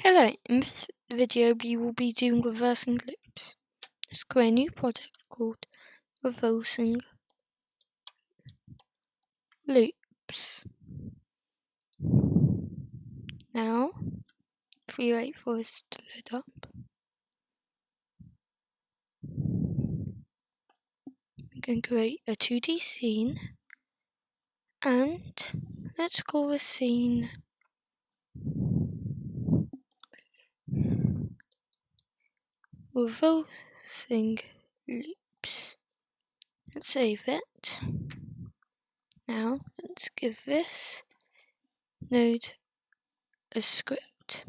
Hello, in this video we will be doing reversing loops. Let's create a new project called reversing loops. Now, if we wait for this to load up, we can create a 2D scene, and let's call the scene reversing loops. Let's save it. Now, let's give this node a script.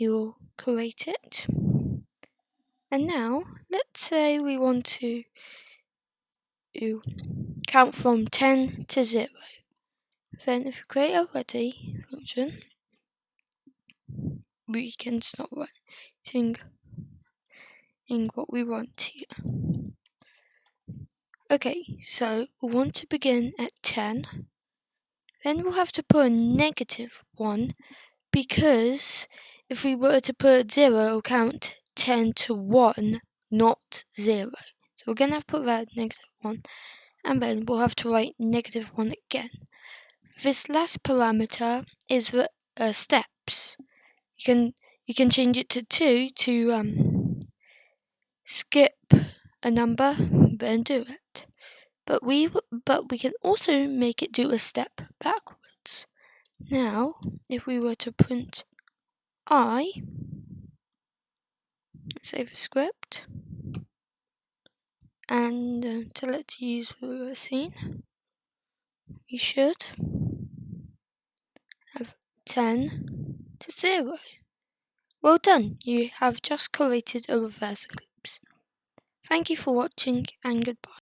We will create it. And now, let's say we want to count from 10 to 0. Then if we create a ready function, we can start writing in what we want here. Okay, so we want to begin at 10. Then we'll have to put a -1 because if we were to put 0, it'll count 10 to 1, not 0. So we're going to have to put that -1, and then we'll have to write -1 again. This last parameter is the steps. You can change it to 2 to skip a number, then do it. But we can also make it do a step backwards. Now, if we were to print I, save the script, and tell it to use the scene, we should have 10 to 0. Well done, you have just created a reversing loops. Thank you for watching and goodbye.